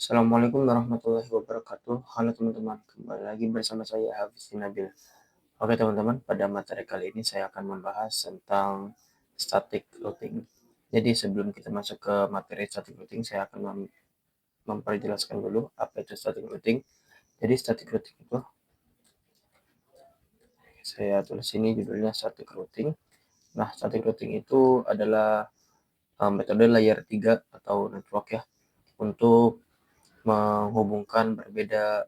Assalamualaikum warahmatullahi wabarakatuh. Halo teman-teman, kembali lagi bersama saya Hafiz Nabil. Oke teman-teman, pada materi kali ini saya akan membahas tentang static routing. Jadi sebelum kita masuk ke materi static routing, saya akan memperjelaskan dulu apa itu static routing. Jadi static routing itu, saya tulis ini judulnya static routing. Nah, static routing itu adalah metode layer 3 atau network ya, untuk menghubungkan berbeda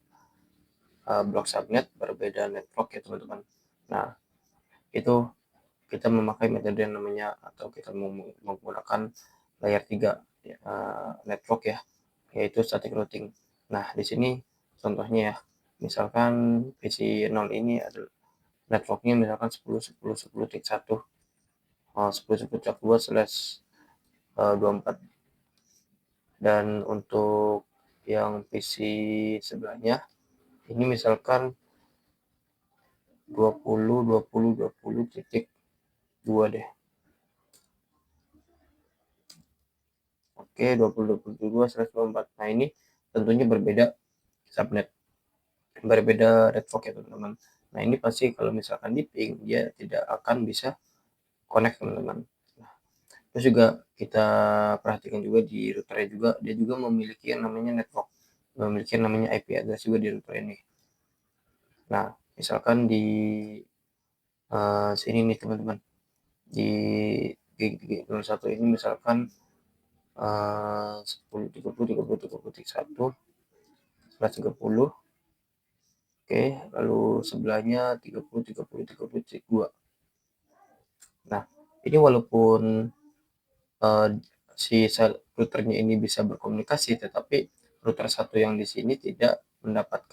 blok subnet, berbeda network ya teman-teman. Nah, itu kita memakai metode yang namanya atau kita menggunakan layer 3 ya, network ya, yaitu static routing. Nah, di sini contohnya ya, misalkan PC 0 ini adalah networknya misalkan 10.10.10.1 10.10.2/24, dan untuk yang PC sebelahnya ini misalkan 20.20.20.2 deh. Oke, 20.22/24. Nah, ini tentunya berbeda subnet, berbeda network ya teman-teman. Nah, ini pasti kalau misalkan di ping, dia tidak akan bisa connect teman-teman. Nah, terus juga kita perhatikan juga di routernya juga, dia juga memiliki yang namanya network, memiliki yang namanya IP address juga di router ini. Nah, misalkan di sini nih teman-teman, di gig 01 ini misalkan 10.30.30.30.31/30. Oke, lalu sebelahnya 30.30.30.2. Nah, ini walaupun si routernya ini bisa berkomunikasi, tetapi router satu yang di sini tidak mendapat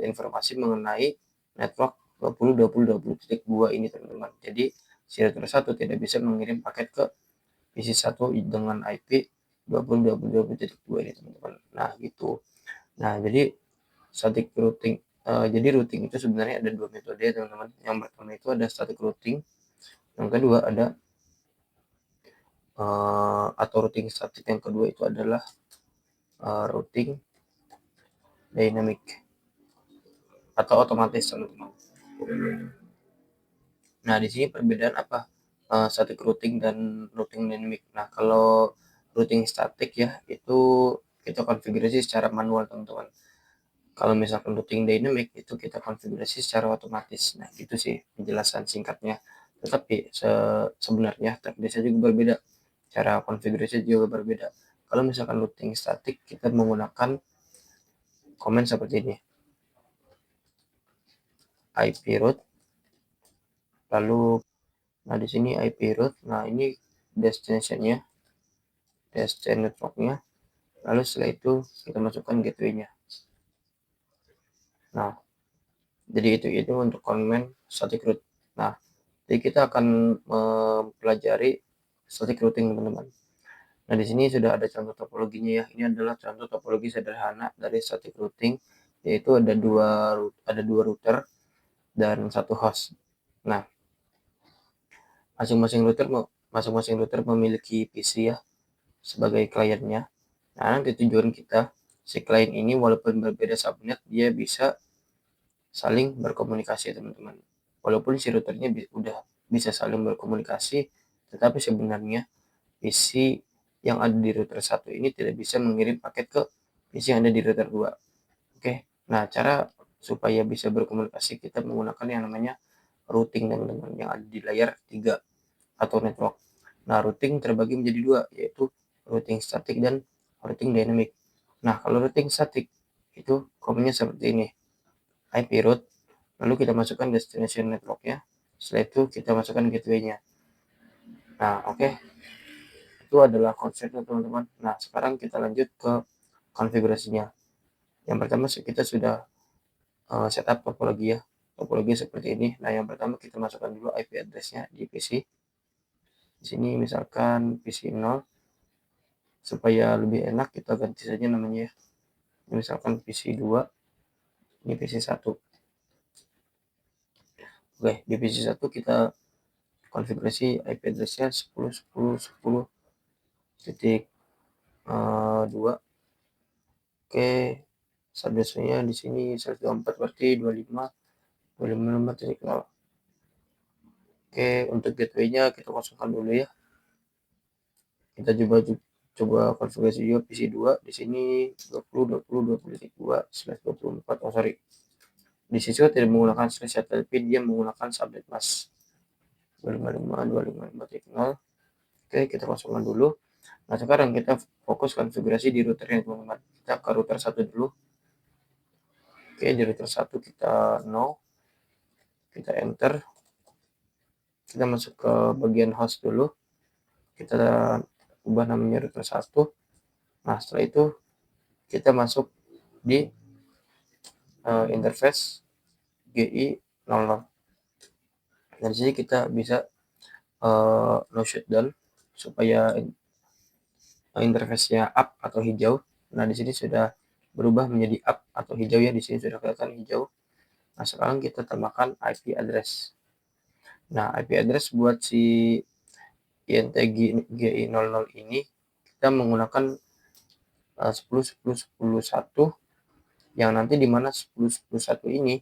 informasi mengenai network 20.20.20.2 ini teman-teman. Jadi si router satu tidak bisa mengirim paket ke PC1 dengan IP 20.20.20.2 ini teman-teman. Nah, gitu. Nah, jadi static routing, jadi routing itu sebenarnya ada dua metode ya teman-teman. Yang pertama itu ada static routing, yang kedua ada atau routing static yang kedua itu adalah routing dynamic atau otomatis teman-teman. Nah, di sini perbedaan apa static routing dan routing dynamic. Nah, kalau routing static ya itu kita konfigurasi secara manual teman-teman. Kalau misalkan routing dynamic itu kita konfigurasi secara otomatis. Nah, itu sih penjelasan singkatnya. Tetapi sebenarnya teknisnya juga berbeda. Cara konfigurasi juga berbeda. Kalau misalkan routing static kita menggunakan komen seperti ini. IP route, lalu nah di sini IP route, nah ini destination-nya, destination network-nya, lalu setelah itu kita masukkan gateway-nya. Nah, jadi itu untuk komen static route. Nah, jadi kita akan mempelajari static routing teman-teman. Nah, di sini sudah ada contoh topologinya ya. Ini adalah contoh topologi sederhana dari static routing, yaitu ada dua router dan satu host. Nah, masing-masing router memiliki PC ya sebagai kliennya. Nah, nanti tujuan kita, si klien ini walaupun berbeda subnet, dia bisa saling berkomunikasi teman-teman. Walaupun si routernya udah bisa saling berkomunikasi, tetapi sebenarnya PC yang ada di router satu ini tidak bisa mengirim paket ke PC yang ada di router 2. Oke, nah cara supaya bisa berkomunikasi kita menggunakan yang namanya routing teman-teman, yang ada di layer 3 atau network. Nah, routing terbagi menjadi dua, yaitu routing static dan routing dynamic. Nah, kalau routing static itu komennya seperti ini. IP route, lalu kita masukkan destination network-nya, setelah itu kita masukkan gateway-nya. Nah, oke. Itu adalah konsepnya teman-teman. Nah, sekarang kita lanjut ke konfigurasinya. Yang pertama kita sudah setup topologi ya. Topologi seperti ini. Nah, yang pertama kita masukkan dulu IP address-nya di PC. Di sini misalkan PC 0, supaya lebih enak kita ganti saja namanya ya. Misalkan PC 2, ini PC 1. Oke, di PC 1 kita konfigurasi IP address-nya 10.10.10.2. Oke, subnetnya di sini 124 berarti 25.25.0. Oke, untuk gateway-nya kita kosongkan dulu ya. Kita coba konfigurasi juga PC2 di sini 20.20.20.2/24. Oh sorry, di sini tidak menggunakan slash tapi dia menggunakan subnet mas 255.255.0. Oke, kita kosongkan dulu. Nah, sekarang kita fokus konfigurasi di routernya teman-teman. Kita ke router 1 dulu. Oke, di router 1 kita no, kita enter, kita masuk ke bagian host dulu, kita ubah namanya router 1. Nah, setelah itu kita masuk di interface GI 00. Dari sini kita bisa no shutdown supaya interface-nya up atau hijau. Nah, di sini sudah berubah menjadi up atau hijau ya, di sini sudah kelihatan hijau. Nah, sekarang kita tambahkan IP address. Nah, IP address buat si INT GI00 ini kita menggunakan 10.10.10.1 yang nanti di mana 10.10.1 ini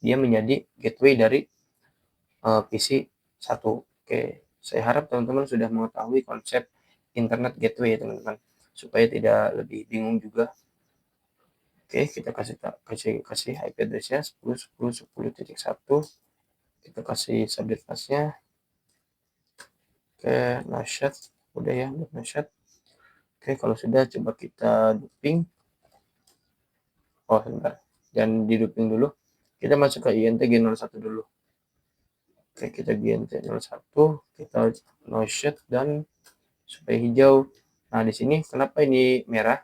dia menjadi gateway dari PC 1. Oke, saya harap teman-teman sudah mengetahui konsep internet gateway ya teman-teman, supaya tidak lebih bingung juga. Oke, kita kasih IP address-nya 10.10.10.1. Kita kasih subnet mask-nya. Oke, nashat udah ya, nashat. Oke, kalau sudah coba kita duping. Oh, sebentar. Jangan di duping dulu. Kita masuk ke INT G01 dulu. Oke, kita INT 01, kita no shut dan supaya hijau. Nah, di sini kenapa ini merah?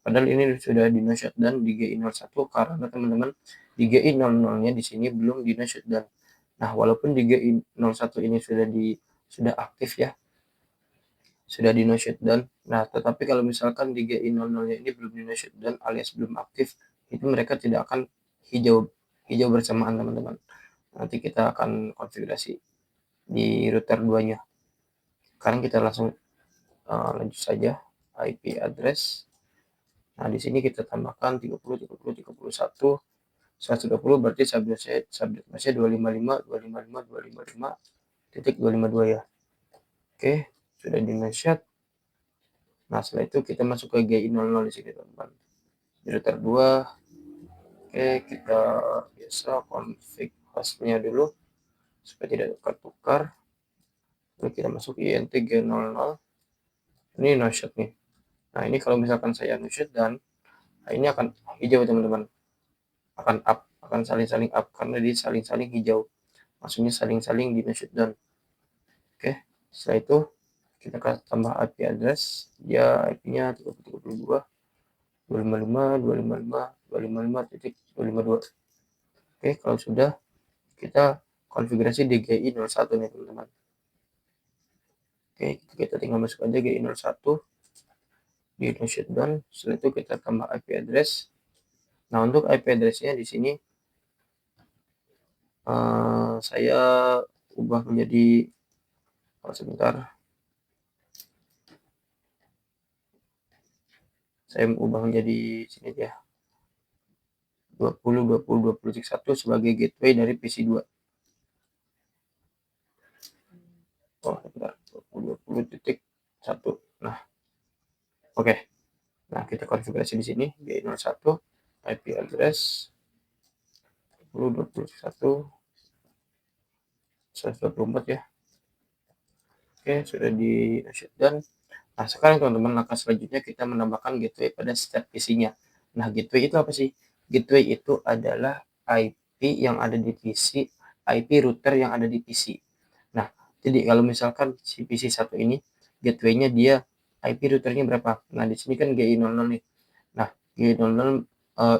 Padahal ini sudah di no shut dan di GI01 karena teman-teman di GI00-nya di sini belum di no shut dan. Nah, walaupun di GI01 ini sudah aktif ya, sudah di no shutdown. Nah, tetapi kalau misalkan di GI00-nya ini belum di no shutdown alias belum aktif, itu mereka tidak akan hijau bersamaan teman-teman. Nanti kita akan konfigurasi di router 2-nya. Sekarang kita langsung lanjut saja IP address. Nah, di sini kita tambahkan 30.30.31 120 berarti subnetnya 255.255.255.252 ya. Oke, sudah di shut. Nah, setelah itu kita masuk ke GI00 di sini teman-teman. Di router 2. Oke, kita biasa config hostnya dulu supaya tidak tukar-tukar. Lalu kita masuk INT G00. Ini no shut nih. Nah, ini kalau misalkan saya no shut dan nah ini akan hijau teman-teman. Akan up, akan saling-saling up karena di saling-saling hijau. Maksudnya saling-saling di no shut down. Oke, setelah itu kita tambah IP address, dia IP-nya 3032 255.255.255.252. Oke, kalau sudah kita konfigurasi di GI01 nih teman-teman. Oke, kita tinggal masuk aja GI01 di no shutdown. Setelah itu kita tambah IP address. Nah, untuk IP address-nya di sini saya ubah menjadi sebentar. Saya ubah menjadi sini ya. 20.20.20.1 sebagai gateway dari PC2. Oh, sebentar. 20.20.1. Nah, oke. Nah, kita konfigurasi di sini GI01 IP address 20.21 124 ya. Oke, sudah di shutdown. Nah, sekarang teman-teman langkah selanjutnya kita menambahkan gateway pada setiap PC-nya. Nah, gateway itu apa sih? Gateway itu adalah IP yang ada di PC, IP router yang ada di PC. Nah, jadi kalau misalkan si PC1 ini gateway-nya dia IP routernya berapa? Nah, di sini kan GI00 nih. Nah, GI00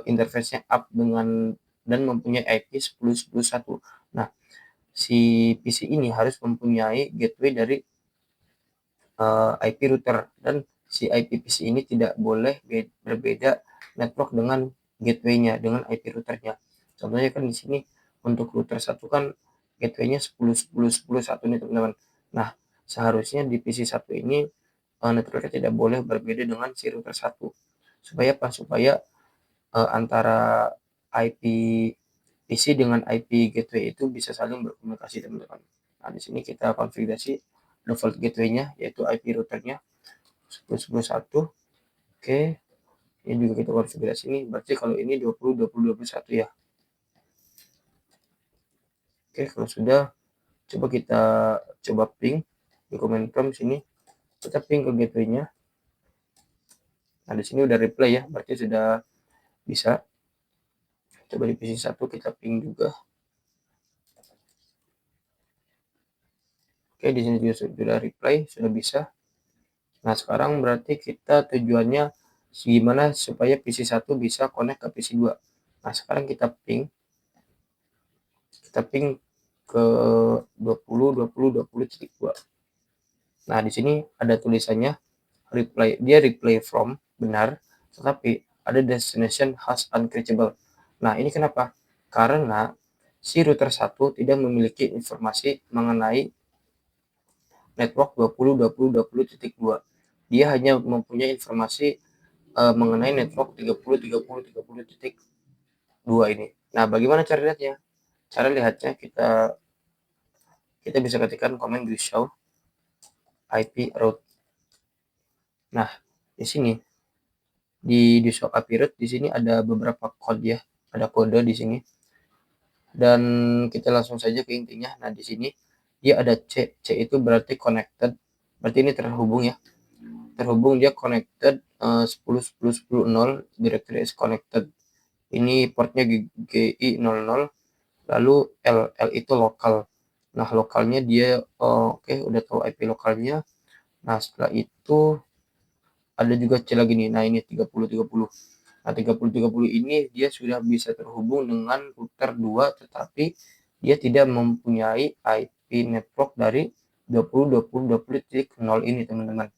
interface-nya up dengan dan mempunyai IP 10.10.1. Nah, si PC ini harus mempunyai gateway dari IP router dan si IP PC ini tidak boleh berbeda network dengan gateway-nya, dengan IP routernya. Contohnya kan di sini untuk router 1 kan gateway-nya 10.10.10.1 nih teman-teman. Nah, seharusnya di PC 1 ini networknya tidak boleh berbeda dengan si router 1. Supaya apa? Supaya antara IP PC dengan IP gateway itu bisa saling berkomunikasi, teman-teman. Nah, di sini kita konfigurasi default gateway-nya, yaitu IP routernya 10.10.1. Oke, ini juga kita konfigurasi ini. Berarti kalau ini 20.20.21 ya. Oke, kalau sudah, coba kita ping di command prompt sini. Kita ping ke gateway-nya. Nah, di sini udah reply ya, berarti sudah bisa. Coba di PC 1 kita ping juga. Oke, di sini juga sudah reply, sudah bisa. Nah, sekarang berarti kita tujuannya gimana supaya PC 1 bisa connect ke PC 2. Nah, sekarang kita ping ke 20.20.20.2. Nah, di sini ada tulisannya reply from benar, tetapi ada destination hash unreachable. Nah, ini kenapa? Karena si router 1 tidak memiliki informasi mengenai network 20.20.20.2. Dia hanya mempunyai informasi mengenai network 30.30.30.2 ini. Nah, bagaimana cara lihatnya? Cara lihatnya kita bisa ketikkan komen di show IP route. Nah, di sini di show IP route di sini ada beberapa code ya, ada kode di sini. Dan kita langsung saja ke intinya. Nah, di sini dia ada C. C itu berarti connected. Berarti ini terhubung ya. Terhubung, dia connected 10.10.10.0, directory is connected. Ini portnya GI00, lalu L itu lokal. Nah, lokalnya dia oke, udah tahu IP lokalnya. Nah, setelah itu ada juga C lagi nih. Nah, ini 30.30. Nah, 30.30 ini dia sudah bisa terhubung dengan router 2, tetapi dia tidak mempunyai IP network dari 20.20.20.0 ini, teman-teman.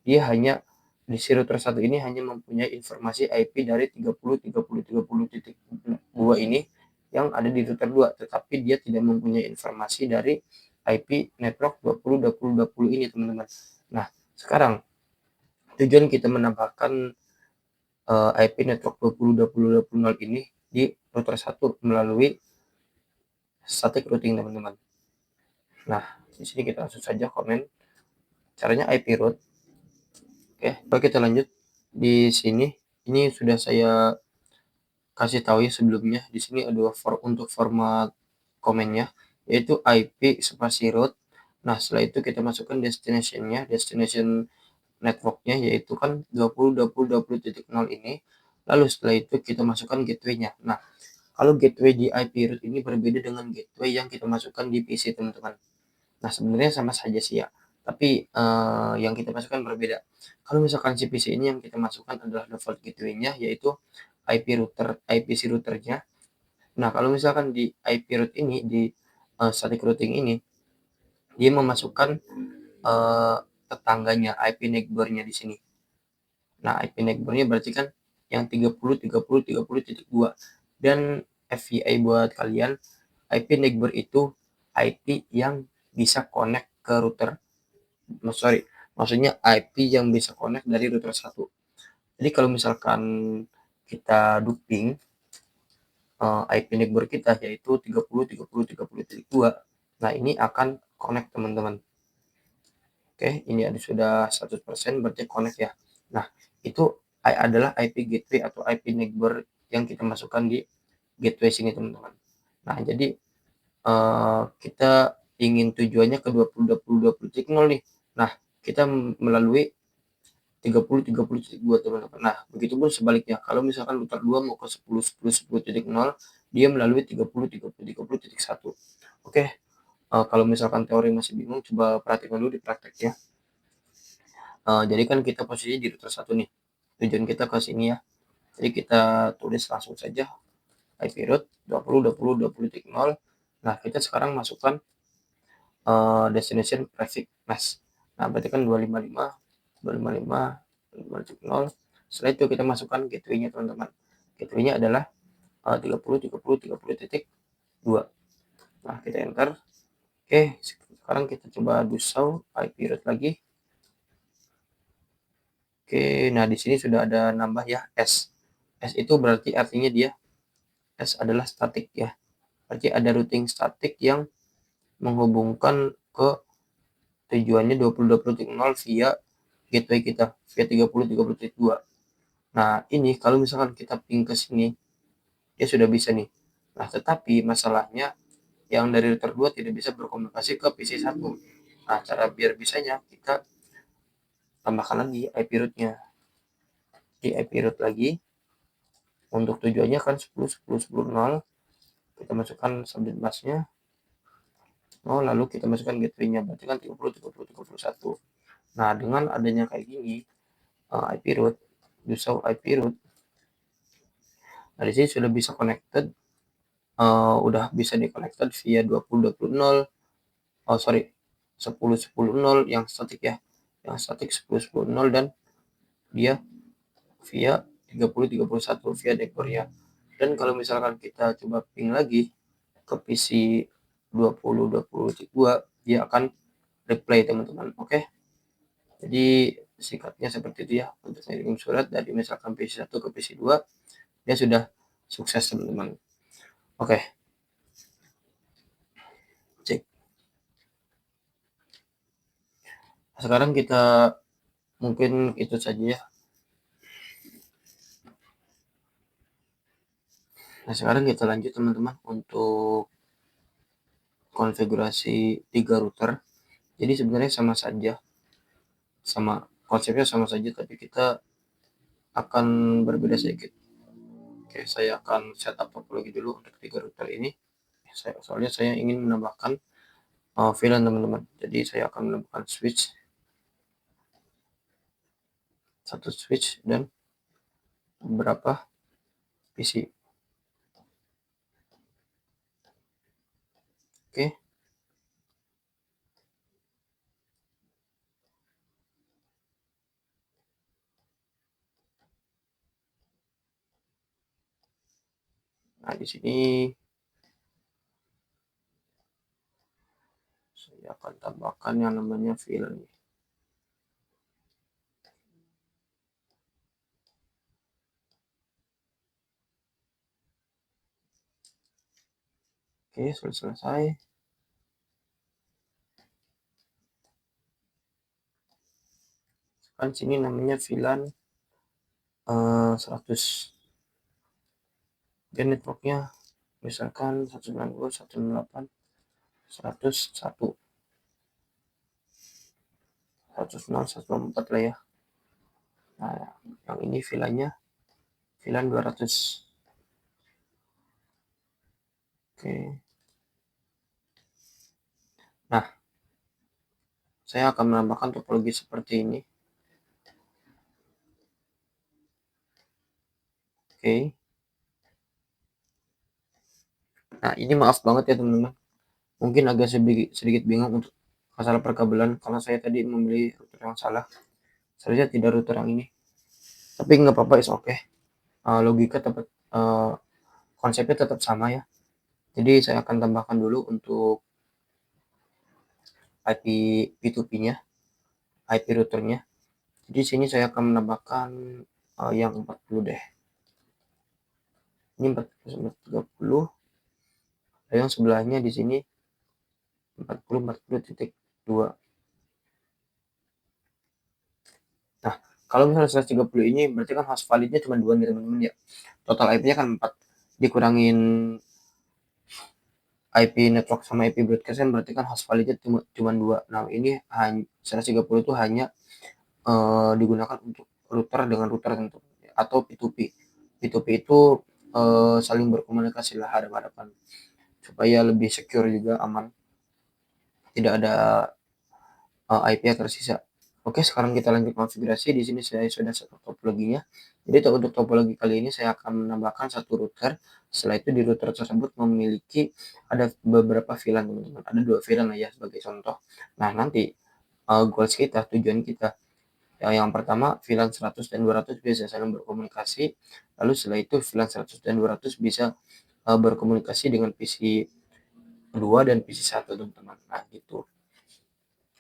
Dia hanya di si router 1 ini hanya mempunyai informasi IP dari 30.30.30.2 ini yang ada di router 2, tetapi dia tidak mempunyai informasi dari IP network 20.20.20 ini, teman-teman. Nah, sekarang tujuan kita menambahkan IP network 20.20.20.0 ini di router 1 melalui static routing, teman-teman. Nah, di sini kita langsung saja komen caranya IP route. Oke, kita lanjut. Di sini ini sudah saya kasih tahu ya sebelumnya. Di sini ada untuk format komennya, yaitu IP spasi route. Nah, setelah itu kita masukkan destination-nya, destination networknya, yaitu kan 20.20.20.0 ini. Lalu setelah itu kita masukkan gateway-nya. Nah, kalau gateway di IP route ini berbeda dengan gateway yang kita masukkan di PC, teman-teman. Nah, sebenarnya sama saja sih ya, tapi yang kita masukkan berbeda. Kalau misalkan si PC ini yang kita masukkan adalah default gateway-nya, yaitu IPC routernya. Nah, kalau misalkan di IP route ini, di static routing ini, dia memasukkan tetangganya, IP neighbor-nya di sini. Nah, IP neighbor-nya berarti kan yang 30.30.30.2. Dan FYI buat kalian, IP neighbor itu IP yang bisa connect ke router. Maksudnya IP yang bisa connect dari router 1. Jadi kalau misalkan kita duping IP neighbor kita, yaitu 30.30.30.2, nah ini akan connect, teman-teman. Oke, ini ada sudah 100% berarti connect ya. Nah, itu adalah IP gateway atau IP neighbor yang kita masukkan di gateway sini, teman-teman. Nah, jadi kita ingin tujuannya ke 20.20.20.0 nih. Nah, kita melalui 30.30.2, teman-teman. Nah, begitupun sebaliknya. Kalau misalkan router 2 mau ke 10.10.10.0, dia melalui 30.30.30.1. Oke, kalau misalkan teori masih bingung, coba perhatikan dulu di praktek ya. Jadi kan kita posisi di router 1 nih. Tujuan kita ke sini ya. Jadi kita tulis langsung saja IP route 20.20.20.0. Nah, kita sekarang masukkan destination prefix mesh. Nah, berarti kan 255.255.255.0. Setelah itu kita masukkan gateway-nya, teman-teman. Gateway-nya adalah 30.30.30.2. Nah, kita enter. Oke, sekarang kita coba do show IP route lagi. Oke, nah di sini sudah ada nambah ya S. S itu berarti artinya dia S adalah statik ya. Berarti ada routing statik yang menghubungkan ke tujuannya 20.20.0 via gateway kita, via 30.30.2. Nah, ini kalau misalkan kita ping ke sini, dia sudah bisa nih. Nah, tetapi masalahnya yang dari router 2 tidak bisa berkomunikasi ke PC 1. Nah, cara biar bisanya kita tambahkan lagi IP root-nya. Di IP root lagi, untuk tujuannya kan 10.10.10.0, kita masukkan subnet busnya. Oh, lalu kita masukkan gateway-nya, berarti kan 30.30.30.1. Nah, dengan adanya kayak gini, IP root, use IP root, nah di sini sudah bisa connected, udah bisa di connected via 20.20.0, oh sorry, 10.10.0 yang statik ya, yang statik 10.10.0, dan dia via 30.30.1 via dekor ya. Dan kalau misalkan kita coba ping lagi ke PC 20.20.2, dia akan replay teman-teman. Oke, jadi singkatnya seperti itu ya untuk ngirim surat dari misalkan PC 1 ke PC 2, dia sudah sukses teman-teman. Oke, cek. Sekarang kita mungkin itu saja ya. Nah, sekarang kita lanjut teman-teman untuk konfigurasi 3 router. Jadi sebenarnya sama saja, sama konsepnya sama saja, tapi kita akan berbeda sedikit. Oke, saya akan setup topologi dulu untuk 3 router ini. Soalnya saya ingin menambahkan VLAN teman-teman. Jadi saya akan menambahkan switch, satu switch dan beberapa PC. Oke. Nah, di sini saya akan tambahkan yang namanya VLAN. Oke, sudah selesai. Kan sini namanya VLAN 100. Dan networknya misalkan 190, 108, 101, 106, 104 lah ya. Nah, yang ini VLAN-nya VLAN 200. Oke. Nah, saya akan menambahkan topologi seperti ini. Oke. Nah, ini maaf banget ya teman-teman. Mungkin agak sedikit bingung untuk masalah perkabelan karena saya tadi memilih router yang salah. Seharusnya tidak router yang ini. Tapi nggak apa-apa, is oke. Logika tetap, konsepnya tetap sama ya. Jadi saya akan tambahkan dulu untuk IP P2P-nya, IP routernya. Jadi sini saya akan menambahkan yang 40 deh. Ini 40, dan yang sebelahnya di sini 40.40.2. Nah, kalau misalnya 130 ini berarti kan hash validnya cuma 2 nih teman-teman ya. Total IP-nya kan 4, dikurangin IP network sama IP broadcast kan berarti kan hash validnya cuma 2. Nah, ini 130 itu hanya digunakan untuk router dengan router tentu atau P2P. P2P itu saling berkomunikasi lah hadap-hadapan supaya lebih secure juga, aman, tidak ada IP yang tersisa. Oke, sekarang kita lanjut konfigurasi. Di sini saya sudah set topologinya. Jadi untuk topologi kali ini saya akan menambahkan satu router. Setelah itu di router tersebut memiliki ada beberapa VLAN teman-teman. Ada 2 VLAN lah ya sebagai contoh. Nah, nanti goals kita, tujuan kita, yang pertama VLAN 100 dan 200 bisa saling berkomunikasi. Lalu setelah itu VLAN 100 dan 200 bisa berkomunikasi dengan PC 2 dan PC 1 teman-teman. Nah, gitu.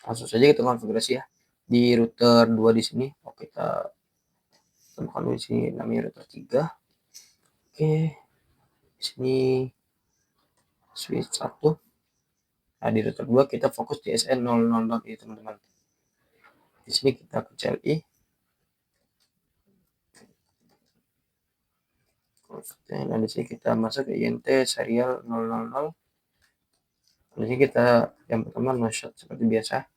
Langsung saja kita konfigurasi ya. Di router 2 di sini, kita Temukan dulu di sini namanya router 3. Oke, di sini switch 1. Nah, di router 2 kita fokus di SN000 ini teman-teman. Di sini kita ke CLI. Nah, di sini kita masuk ke INT serial 000. Di sini kita yang pertama no shot seperti biasa.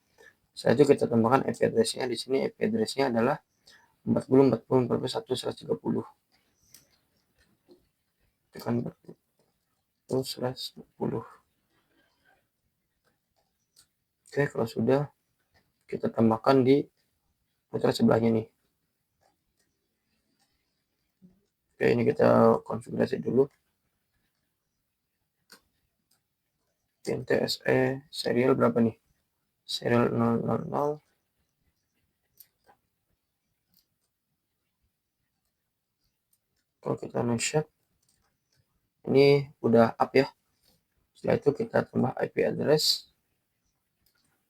Setelah itu kita tambahkan IP address-nya. Di sini IP address-nya adalah 40.40.4130. Tekan 40.160. Oke, kalau sudah kita tambahkan di router sebelahnya nih. Oke, ini kita konfigurasi dulu. NTSE serial berapa nih? Serial 000. Kalau kita no-shot, ini udah up ya. Setelah itu kita tambah IP address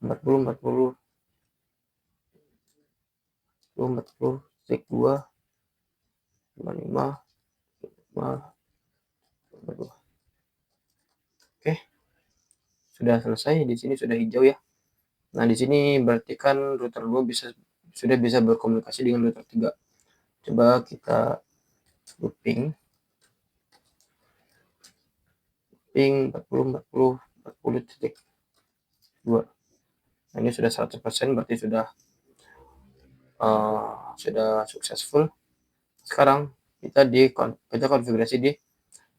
40.40.40.40 stik 2 55 52. Oke, sudah selesai. Di sini sudah hijau ya. Nah, di sini berarti kan router 2 sudah bisa berkomunikasi dengan router 3. Coba kita looping 40.40.40.2. Nah, ini sudah 100%, berarti sudah successful. Sekarang kita konfigurasi di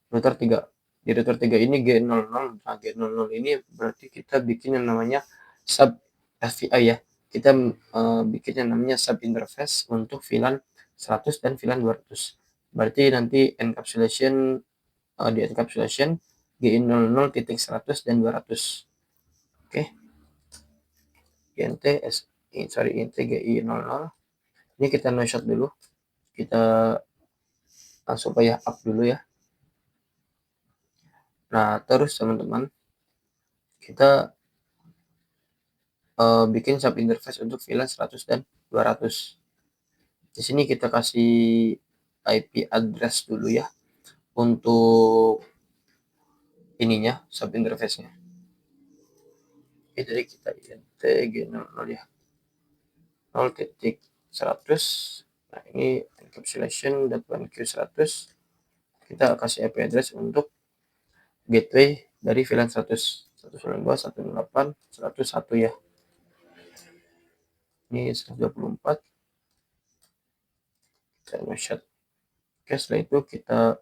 router 3. Di router 3 ini G00. Nah, G00 ini berarti kita bikin yang namanya sub SVI ya. Kita bikin yang namanya sub interface untuk VLAN 100 dan VLAN 200. Berarti nanti di encapsulation GI00.100 dan 200. Oke. INT GI00. Ini kita no shot dulu. Kita supaya up dulu ya. Nah, terus teman-teman, kita bikin sub interface untuk VLAN 100 dan 200. Di sini kita kasih IP address dulu ya untuk ininya, sub interface-nya. Oke, jadi kita int G00 ya. 0.100. Nah, ini encapsulation.1q100. Kita kasih IP address untuk gateway dari VLAN 100. 192.168.101 ya. Ini 124. Kita no-shot. Oke, setelah itu kita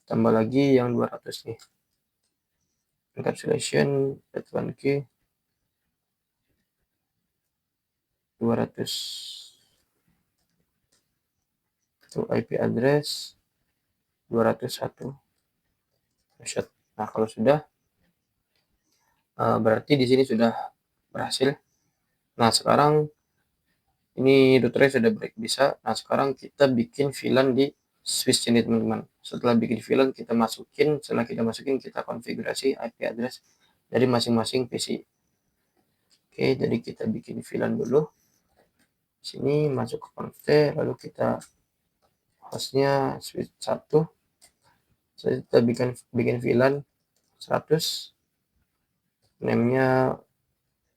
tambah lagi yang 200 nih. Encapsulation.1q 200. Itu IP address 201. No-shot. Nah, kalau sudah berarti di sini sudah berhasil. Nah, sekarang ini routernya sudah bisa. Nah, sekarang kita bikin VLAN di switch ini teman-teman. Setelah bikin VLAN setelah kita masukin kita konfigurasi IP address dari masing-masing PC. Oke, jadi kita bikin VLAN dulu. Sini masuk ke conft, lalu kita hostnya switch 1. Jadi kita bikin VLAN 100. Name-nya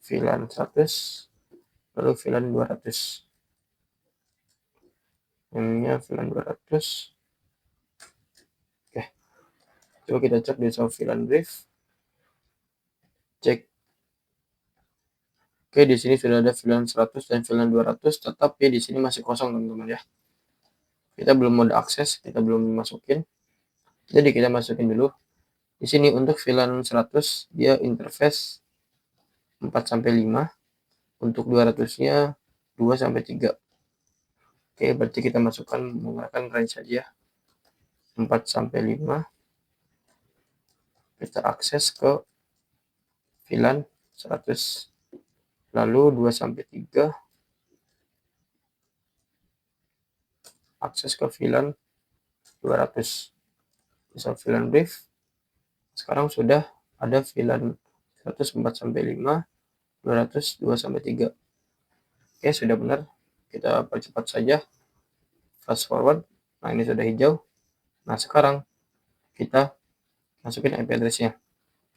VLAN 100. Lalu VLAN 200. Name-nya VLAN 200. Oke. Coba kita cek di soft VLAN brief. Cek. Oke, di sini sudah ada VLAN 100 dan VLAN 200, tetapi di sini masih kosong teman-teman ya. Kita belum mode akses, kita belum masukin. Jadi kita masukin dulu. Di sini untuk VLAN 100 dia interface 4-5. Untuk 200-nya 2-3. Oke, berarti kita masukkan menggunakan range saja. 4-5. Kita akses ke VLAN 100. Lalu 2-3 akses ke VLAN 200. Bisa VLAN brief. Sekarang sudah ada VLAN 104-5, 200 2-3. Oke, sudah benar. Kita percepat saja fast forward. Nah, ini sudah hijau. Nah, sekarang kita masukin IP address-nya.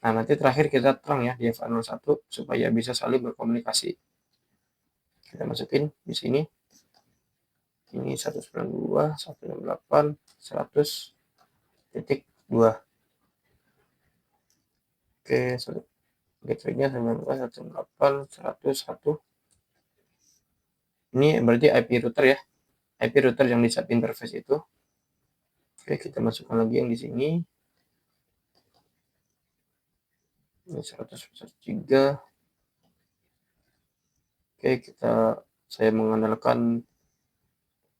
Nah, nanti terakhir kita terang ya di FA01 supaya bisa saling berkomunikasi. Kita masukin di sini. Ini 192.168.100.2. Oke, gateway-nya 192.168.100.1. Ini berarti IP router ya. IP router yang di sub interface itu. Oke, kita masukkan lagi yang di sini. Ini 100.3. Oke, saya mengandalkan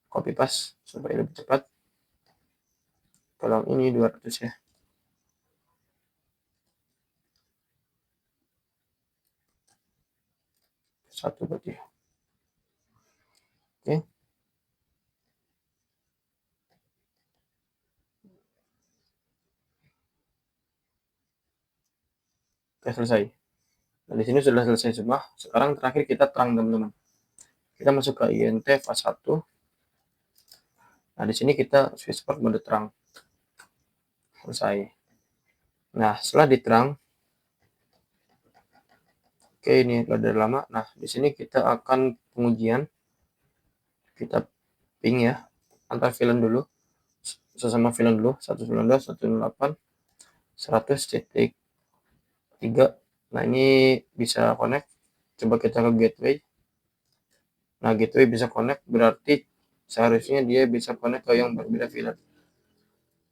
copy paste supaya lebih cepat. Tolong ini 200 ya. Satu berarti. Oke. Oke, selesai. Nah, di sini sudah selesai semua. Sekarang terakhir kita terang, teman-teman. Kita masuk ke INT fase 1. Nah, di sini kita switch port mode terang. Selesai. Nah, setelah diterang, oke, ini loader lama. Nah, di sini kita akan pengujian. Kita ping ya, antar VLAN dulu. Sesama VLAN dulu, 192.168.100.3. Nah, ini bisa connect. Coba kita ke gateway. Nah, gateway bisa connect, berarti seharusnya dia bisa connect ke yang berbeda VLAN.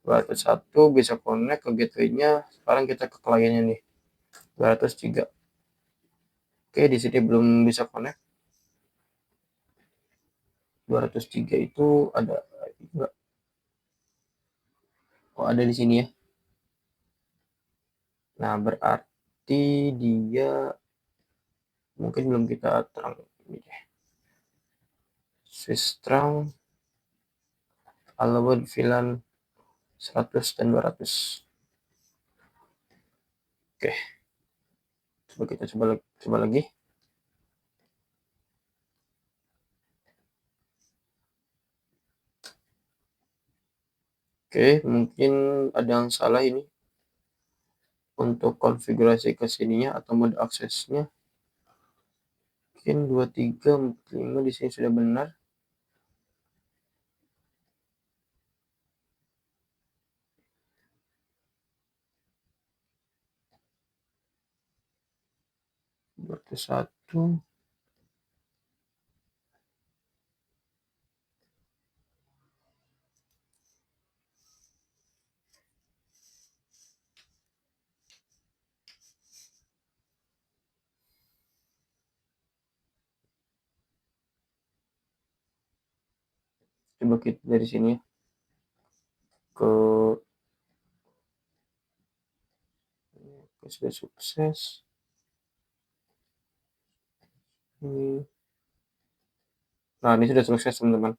201 bisa connect ke gateway-nya. Sekarang kita ke kliennya nih. 203. Oke, di sini belum bisa connect. 203 itu ada enggak? Oh, ada di sini ya. Nah, berarti dia mungkin belum kita terang ini deh. Swiss terang allowed VLAN 100 dan 200. Oke. Coba kita coba lagi. Oke, mungkin ada yang salah ini. Untuk konfigurasi ke sininya atau mode aksesnya. Mungkin 23, 45 di sini sudah benar. Berarti 1. Coba kita dari sini ke sudah sukses. Nah, ini sudah sukses, teman-teman.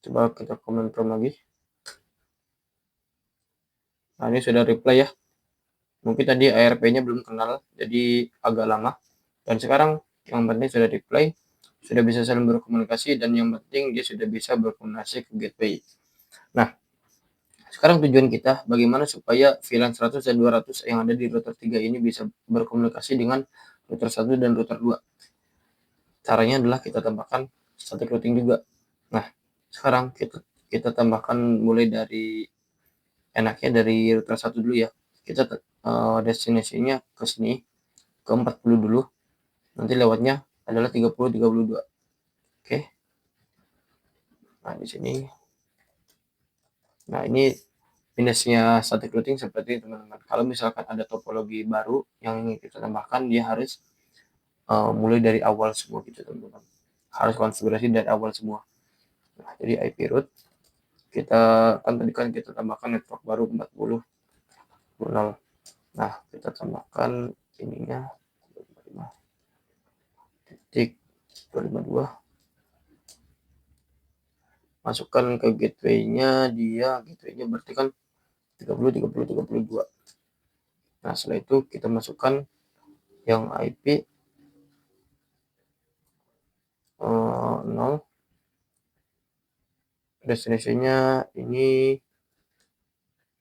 Coba kita comment from lagi. Nah, ini sudah reply ya. Mungkin tadi ARP-nya belum kenal, jadi agak lama. Dan sekarang yang penting sudah reply, sudah bisa saling berkomunikasi, dan yang penting dia sudah bisa berkomunikasi ke gateway. Nah, sekarang tujuan kita bagaimana supaya VLAN 100 dan 200 yang ada di router 3 ini bisa berkomunikasi dengan router 1 dan router 2. Caranya adalah kita tambahkan static routing juga. Nah, sekarang kita tambahkan mulai dari enaknya dari router 1 dulu ya. Kita destinasinya ke sini, ke 40 dulu. Nanti lewatnya adalah 30-32. Oke. Nah, di sini. Nah, ini minusnya static routing seperti teman-teman. Kalau misalkan ada topologi baru yang ingin kita tambahkan, dia harus mulai dari awal semua gitu, teman-teman. Harus konfigurasi dari awal semua. Nah, jadi IP root kita tadi kan kita tambahkan network baru 40 0. Nah, kita tambahkan ininya 25.252. Masukkan ke gateway-nya, gateway-nya berarti kan 30-30-32. Nah, setelah itu kita masukkan yang IP 0. destinasinya ini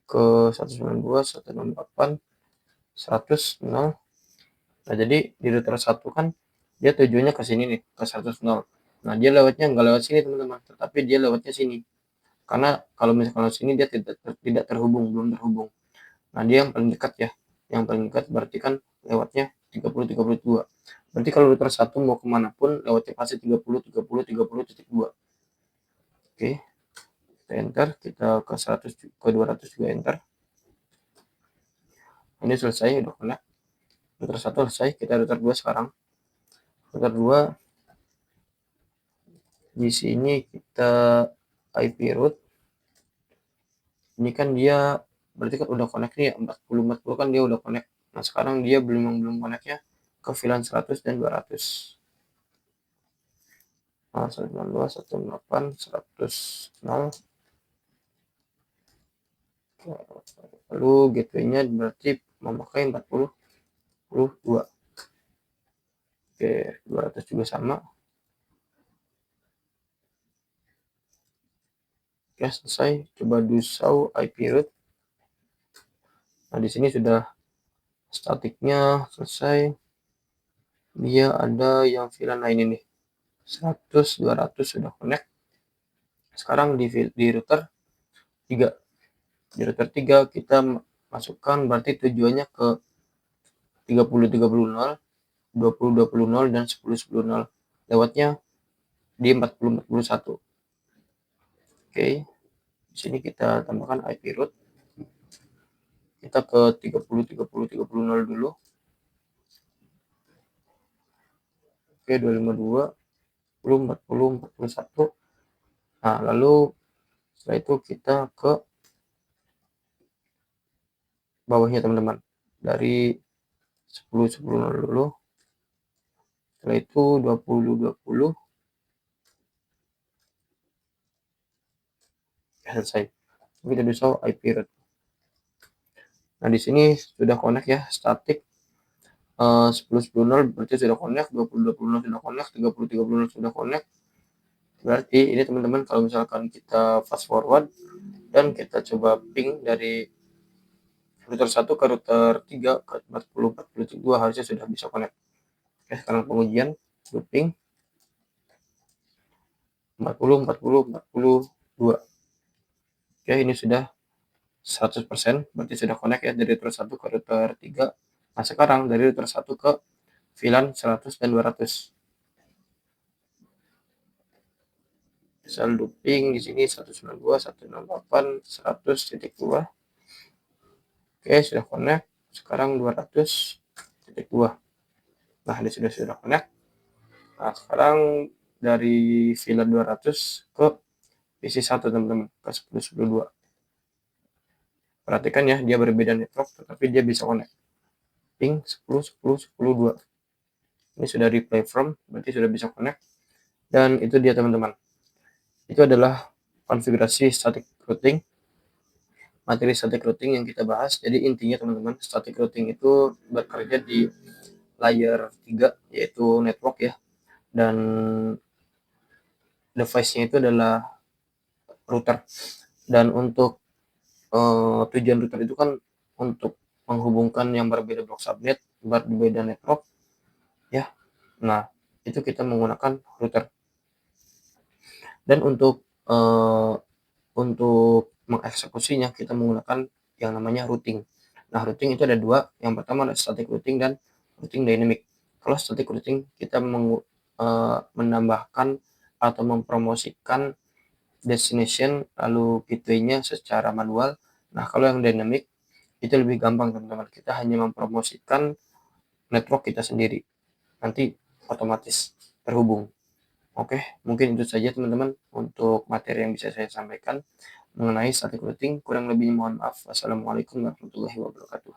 ke 192, 168, 100, 0. Nah, jadi di router 1 kan dia tujuannya ke sini nih, ke 100, 0. Nah, dia lewatnya nggak lewat sini teman-teman, tetapi dia lewatnya sini. Karena kalau misalkan lewat sini dia tidak terhubung, belum terhubung. Nah, dia yang paling dekat ya. Yang paling dekat berarti kan lewatnya 30, 32. Berarti kalau router 1 mau kemana pun lewatnya pasti 30, 30, 30.2. Oke, kita enter, kita ke 100, ke 200 juga enter. Ini selesai, udah connect. Router 1 selesai, kita router 2 sekarang. Router 2 di sini kita IP route. Ini kan dia berarti kan udah connect nih, 40 kan dia udah connect. Nah, sekarang dia belum connect ya ke VLAN 100 dan 200. Nah, 192, 168, 100, 0. Lalu gateway-nya berarti memakai 40.2. Oke, 200 juga sama. Oke, selesai. Coba do show IP route. Nah, di sini sudah statiknya selesai. Dia ada yang VLAN lain ini. 100, 200 sudah connect. Sekarang di router 3. Di router 3 kita masukkan berarti tujuannya ke 30, 30, 0, 20, 20, 0, dan 10, 10, 0. Lewatnya di 40, 41. Oke, di sini kita tambahkan IP route. Kita ke 30, 30, 30, 0 dulu. Oke, 252, 40, 40, 41. Nah, lalu setelah itu kita ke bawahnya teman-teman. Dari 10, 10, 0 dulu. Setelah itu 20, 20. Selesai. Kita bisa IP route. Nah, di sini sudah connect ya, static. 10, 10, 0 berarti sudah connect, 20, 20, 0 sudah connect, 30, 30, 0 sudah connect. Berarti ini teman-teman kalau misalkan kita fast forward dan kita coba ping dari router 1 ke router 3 ke 40, 42 harusnya sudah bisa connect. Oke, sekarang pengujian looping 40, 40, 42. Oke, ini sudah 100%, berarti sudah connect ya dari router 1 ke router 3. Nah, sekarang dari router 1 ke VLAN 100 dan 200. Misal looping di sini 192, 168, 100.2. Oke, sudah connect. Sekarang 200.2. Nah, ini sudah connect. Nah, sekarang dari VLAN 200 ke PC1 teman-teman, ke 10.10.2. Perhatikan ya, dia berbeda network tetapi dia bisa connect. Ping 10, 10, 10, 2. Ini sudah replay from, berarti sudah bisa connect. Dan itu dia teman-teman. Itu adalah konfigurasi static routing. Materi static routing yang kita bahas. Jadi intinya teman-teman, static routing itu bekerja di layer 3 yaitu network ya. Dan device-nya itu adalah router. Dan untuk tujuan router itu kan untuk menghubungkan yang berbeda blok subnet, berbeda network ya. Nah, itu kita menggunakan router. Dan untuk mengeksekusinya kita menggunakan yang namanya routing. Nah, routing itu ada dua. Yang pertama ada static routing dan routing dynamic. Kalau static routing kita menambahkan atau mempromosikan destination lalu gateway-nya secara manual. Nah, kalau yang dynamic itu lebih gampang teman-teman. Kita hanya mempromosikan network kita sendiri. Nanti otomatis terhubung. Oke, mungkin itu saja teman-teman untuk materi yang bisa saya sampaikan mengenai static routing. Kurang lebihnya mohon maaf. Wassalamualaikum warahmatullahi wabarakatuh.